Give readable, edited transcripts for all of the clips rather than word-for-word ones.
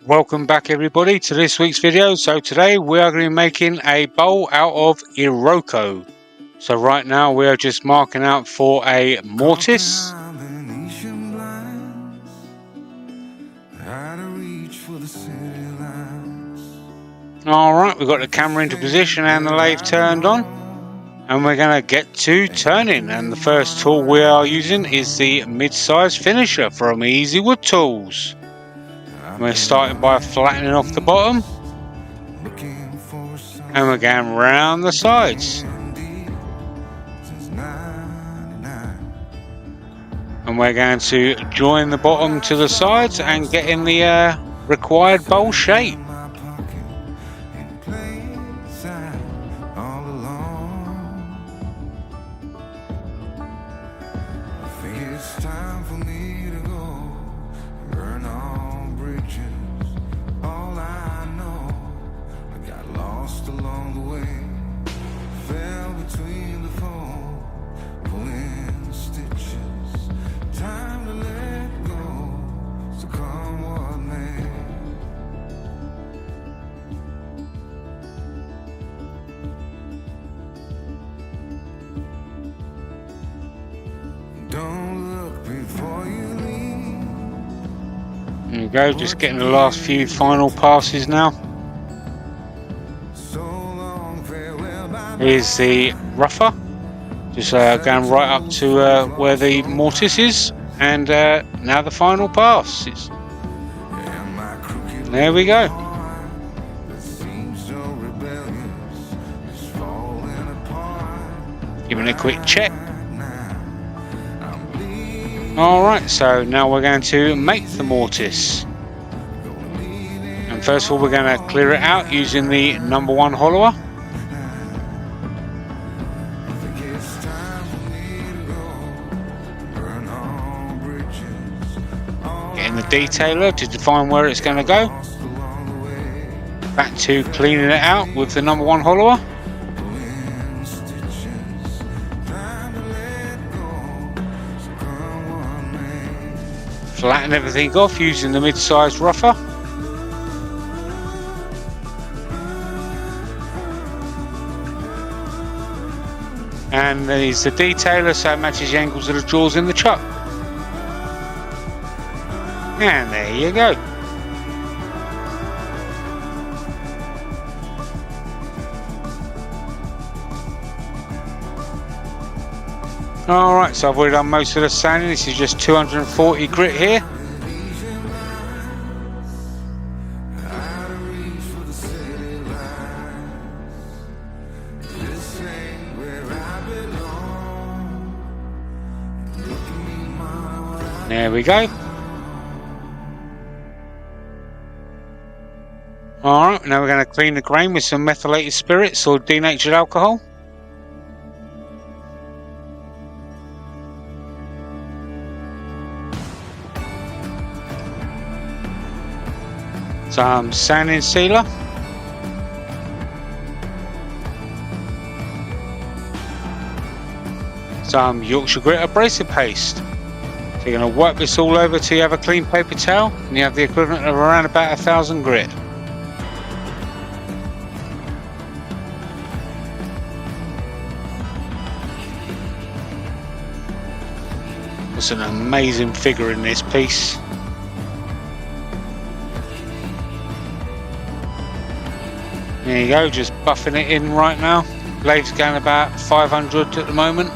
Welcome back everybody to this week's video. So today we are going to be making a bowl out of Iroko. So right now we are just marking out for a mortise. Alright, we've got the camera into position and the lathe turned on. And we're going to get to turning. And the first tool we are using is the mid-size finisher from Easy Wood Tools. We're starting by flattening off the bottom, and we're going round the sides, and we're going to join the bottom to the sides and get in the required bowl shape. There you go, just getting the last few final passes now. Here's the rougher, just going right up to where the mortise is, and now the final pass. There we go. Giving it a quick check. Alright, so now we're going to make the mortise. And first of all we're going to clear it out using the number 1 hollower. Getting the detailer to define where it's going to go. Back to cleaning it out with the number 1 hollower. Flatten everything off using the mid-sized rougher. And there's the detailer, so it matches the angles of the jaws in the chuck. And there you go. Alright, so I've already done most of the sanding. This is just 240 grit here. There we go. Alright, now we're going to clean the grain with some methylated spirits or denatured alcohol. Some sanding sealer, some Yorkshire Grit abrasive paste. So you're going to wipe this all over till you have a clean paper towel, and you have the equivalent of around about 1,000 grit. That's an amazing figure in this piece. There you go, just buffing it in right now. Lathe's going about 500 at the moment.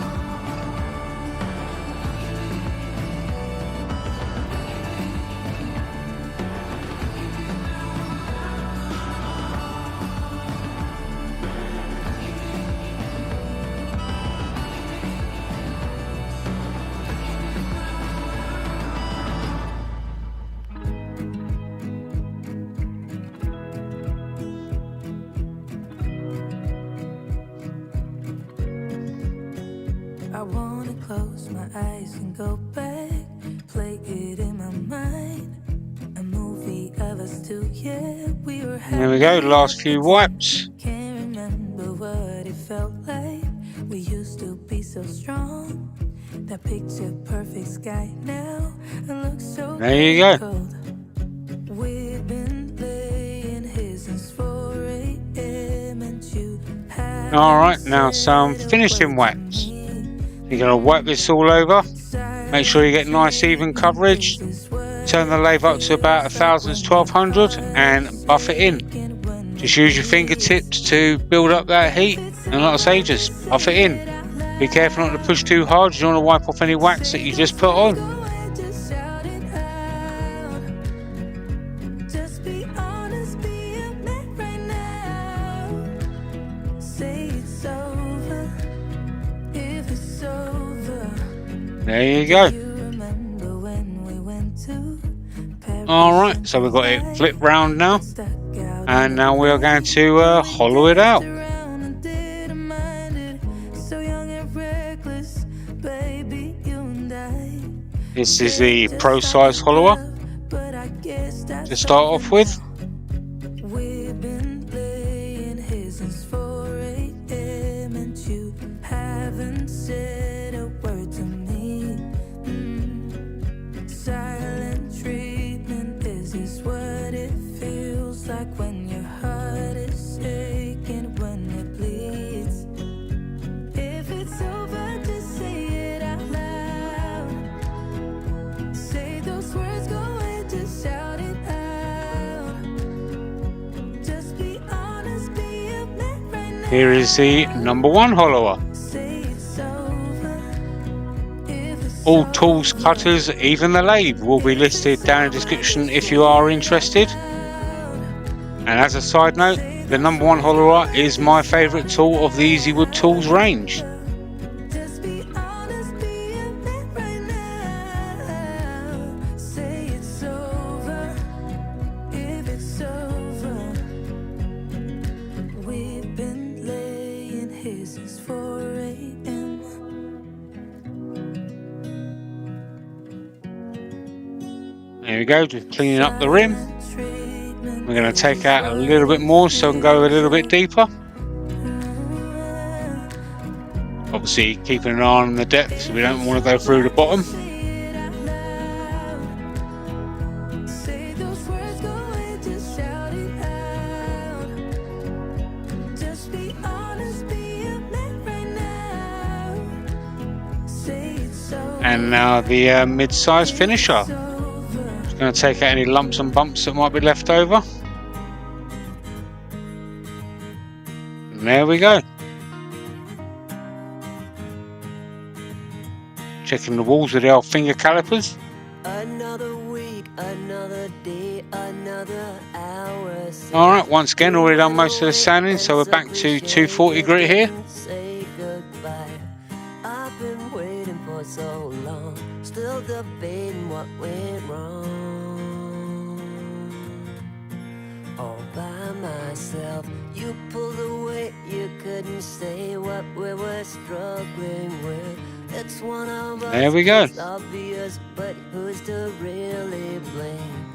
I wanna close my eyes and go back, play it in my mind. A movie of us two, yeah, we were happy. There we go, last few wipes. Can't remember what it felt like. We used to be so strong. That picture perfect sky now, it looks so there you go. cold. We've been Alright, now some finishing wax. You're going to wipe this all over. Make sure you get nice even coverage. Turn the lathe up to about 1000 to 1200 and buff it in. Just use your fingertips to build up that heat, and like I say, just buff it in. Be careful not to push too hard. You don't want to wipe off any wax that you just put on. There you go. Alright, so we've got it flipped round now, and now we are going to hollow it out. This is the pro size hollower to start off with. Here is the #1 hollower. All tools, cutters, even the lathe will be listed down in the description if you are interested. And as a side note, the #1 hollower is my favourite tool of the Easy Wood Tools range. There we go, just cleaning up the rim. We're going to take out a little bit more so we can go a little bit deeper. Obviously keeping an eye on the depth, so we don't want to go through the bottom. And now the mid-size finisher. Just going to take out any lumps and bumps that might be left over. And there we go. Checking the walls with the old finger calipers. Another week, another day, another hour. Alright, once again, already done most of the sanding, so we're back to 240 grit here. Say goodbye. I've been waiting for so long, still debating what went wrong. All by myself, you pulled away, you couldn't say what we were struggling with. It's one of us. There we go. It's obvious, but who's to really blame?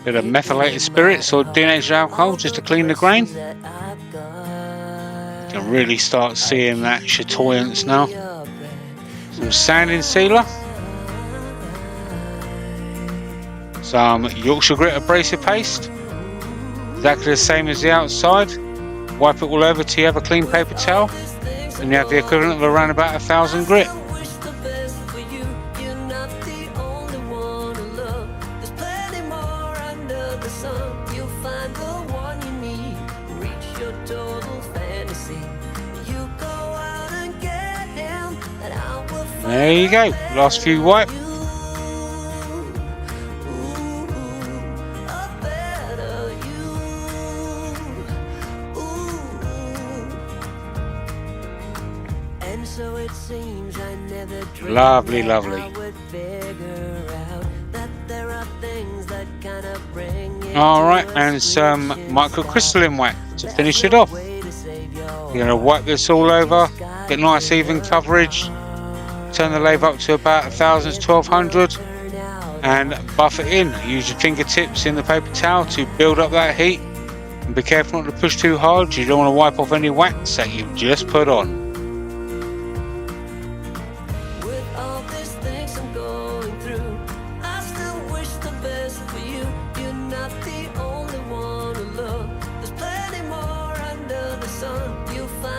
Bit of methylated spirits or denatured alcohol just to clean the grain. You can really start seeing that chatoyance now. Some sanding sealer. Some Yorkshire Grit abrasive paste. Exactly the same as the outside. Wipe it all over till you have a clean paper towel. And you have the equivalent of around about 1000 grit. There you go, last few wipe. Lovely, lovely. Alright, and some microcrystalline wax to finish it off. You're going to wipe this all over, get nice even coverage, turn the lathe up to about 1000 to 1200 and buff it in. Use your fingertips in the paper towel to build up that heat, and be careful not to push too hard. You don't want to wipe off any wax that you've just put on. You'll find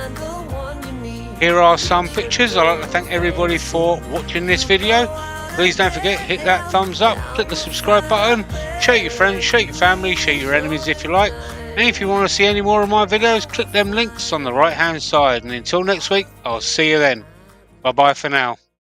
Here are some pictures. I'd like to thank everybody for watching this video. Please don't forget, hit that thumbs up, click the subscribe button, share your friends, share your family, share your enemies if you like. And if you want to see any more of my videos, click them links on the right hand side. And until next week, I'll see you then. Bye bye for now.